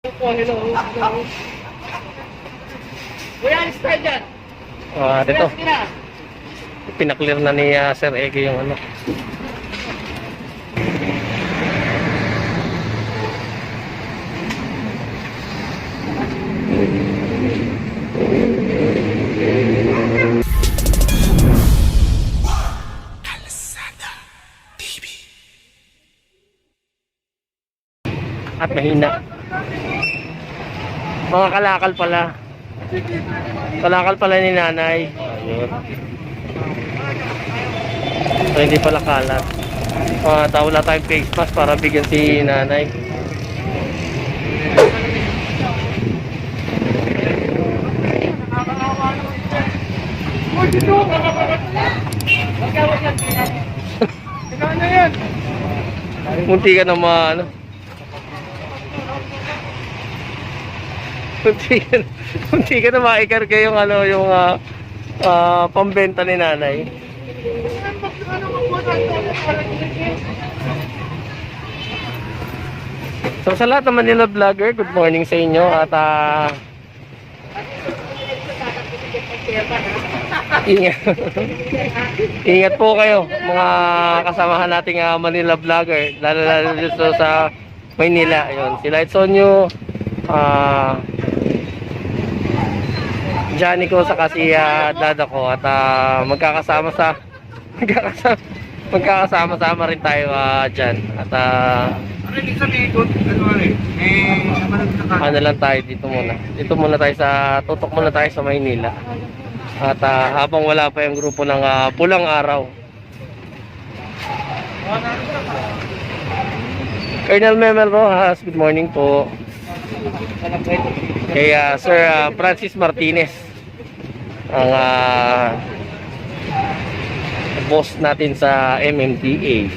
Hello. Kuya, alis tayo dyan. Dito, Sige na. pinaklear na ni Sir Ege yung ano. At mahina. Mga kalakal pala. Kalakal pala ni nanay. Ayun. So, hindi pala kalat. Wala tayong face mask para bigyan si nanay. Munti ka na ano. Munti ka na maikarga yung ano, yung pambenta ni nanay. So sa lahat naman nila vlogger, good morning sa inyo at ingat. Ingat po kayo mga kasamahan nating Manila vlogger, lalo dito sa Maynila. Ayun, sila Itsonyo, Johnny ko sa kasi dada ko at magkakasama-sama rin tayo dyan at ano lang tayo dito muna tayo tutok muna tayo sa Maynila at habang wala pa yung grupo ng pulang araw. Colonel Memel Rojas, good morning po. Kay Sir Francis Martinez, ang boss natin sa MMDA.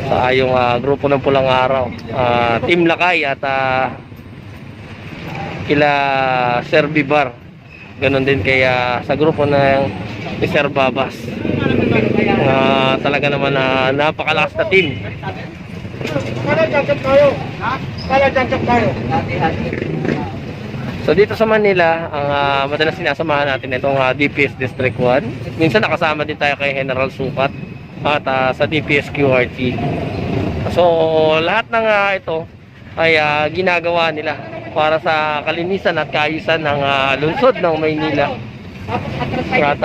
Sa yung grupo ng pulang araw, Team Lakay at kila Sir Bibar. Ganon din kay sa grupo ng Sir Babas. Talaga naman napakalakas na team. So dito sa Manila, ang madalas sinasamahan natin itong DPS District 1. Minsan nakasama din tayo kay General Sukat at sa DPS QRT. So lahat ng ito ay ginagawa nila para sa kalinisan at kaayusan ng lungsod ng Maynila. At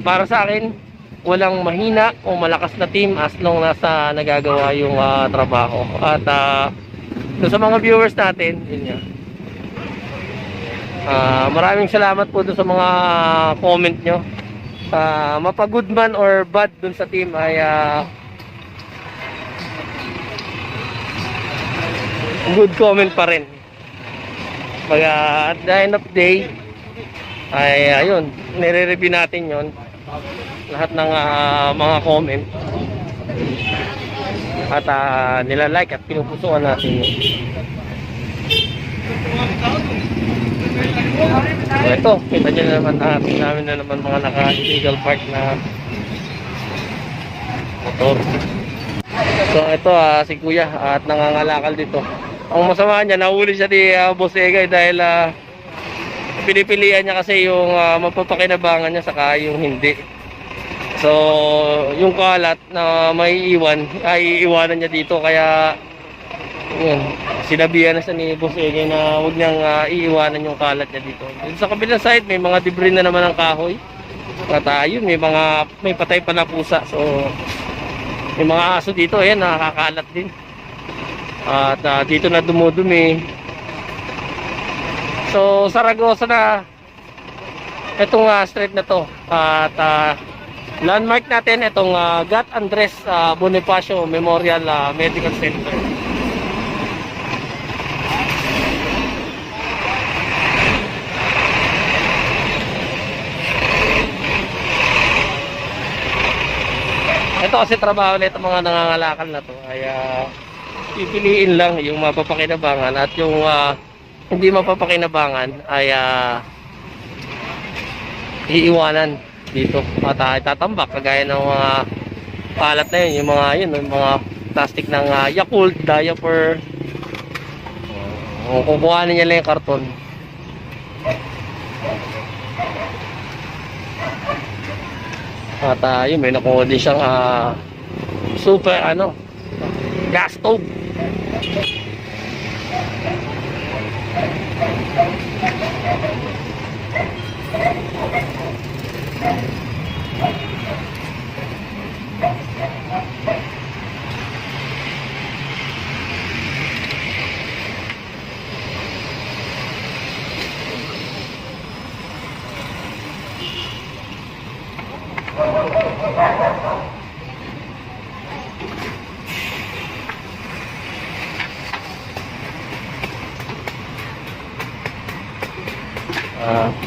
para sa akin, walang mahina o malakas na team as long nasa nagagawa yung trabaho. At sa mga viewers natin, yun nga. Maraming salamat po doon sa mga comment nyo. Mapa-good man or bad dun sa team ay good comment pa rin. At the end of the day ay ayun, nire-review natin yon lahat ng mga comment at nila-like at pinupusuan natin yun. So ito, kita nyo na naman namin na naman mga naka-illegal park na motor. So ito si Kuya at nangangalakal dito. Ang masama niya, nahuli siya ni Boss Egay dahil pinipilian niya kasi yung mapapakinabangan niya saka yung hindi. So yung kalat na may iwan ay iiwanan niya dito, kaya yun, sinabihan na siya ni Boss Egay na huwag niyang iiwanan yung kalat niya dito. Sa kabilang side may mga debris na naman ng kahoy at yun, may patay pa na pusa. So may mga aso dito, ayan, nakakalat din at dito na dumudumi. So Saragosa na itong street na to at landmark natin itong Gat Andres Bonifacio Memorial Medical Center. Ito kasi trabaho nito mga nangangalakal na to ay pipiliin lang yung mapapakinabangan at yung hindi mapapakinabangan ay iiwanan dito at itatambak kagaya ng mga kalat na yun, yung mga plastic ng Yakult, diaper Kukuhanin niya lang yung karton. At yun, may nakuha din siyang super gas stove.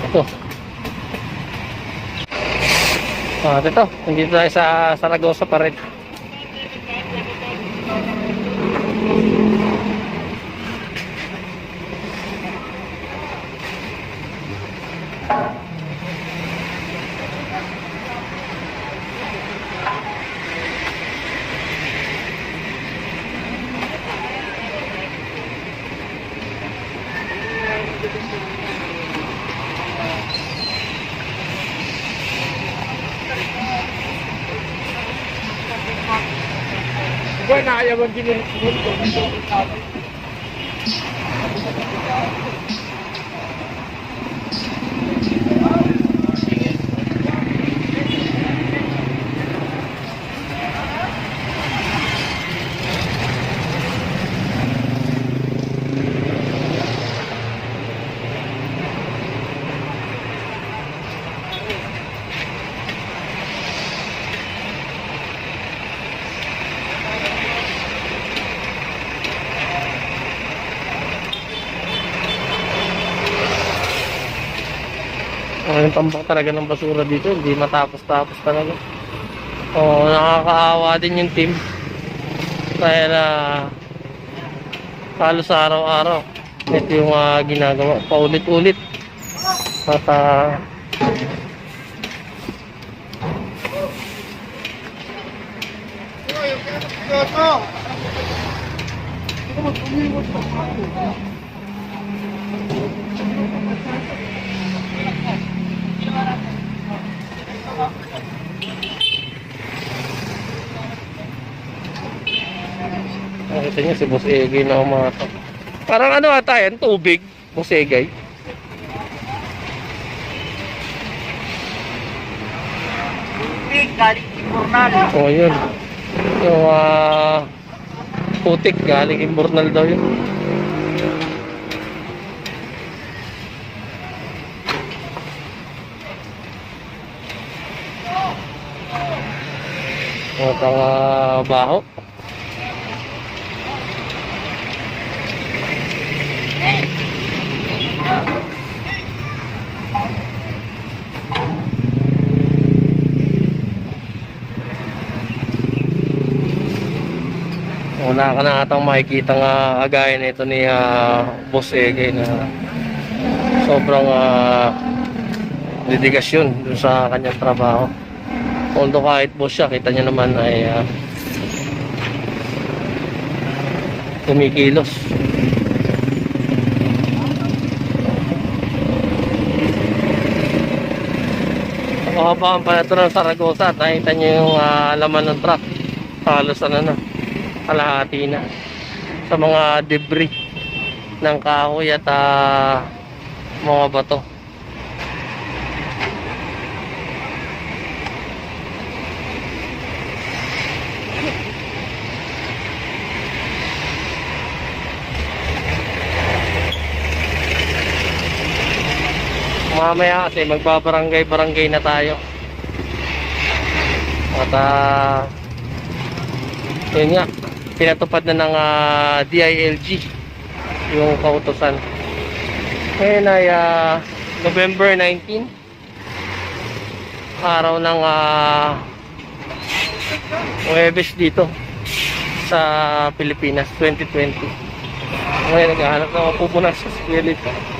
Ito. Ito. Nandito tayo sa Saragosa pa rin. Boy, nakayawan din yung yung tambak talaga ng basura dito, hindi matapos-tapos talaga. Nakakaawa din yung team. Dahil halos araw-araw ito yung ginagawa, paulit-ulit. At nakita niyo si Boss Egay na umatak. Parang ata yan, tubig, Boss Egay. tubig galing Ibornal. Yun. Yung putik galing Ibornal daw yun. At ang baho. Una ka na atang makikita nga agaya nito ni Boss Egay na sobrang dedikasyon dun sa kanyang trabaho. Although kahit boss siya, kita niya naman ay kumikilos. Kahabaan pa na ito ng Saragosa at nakita niyo yung laman ng truck. Halos kalahati na sa mga debris ng kahoy at mga bato. Mamaya kasi magbabarangay-barangay na tayo. At yun nga, pinatupad na ng DILG yung kautosan. Ngayon ay November 19, araw ng Huwebes dito sa Pilipinas 2020. Ngayon naghahanap ng mapupunas sa Squelita.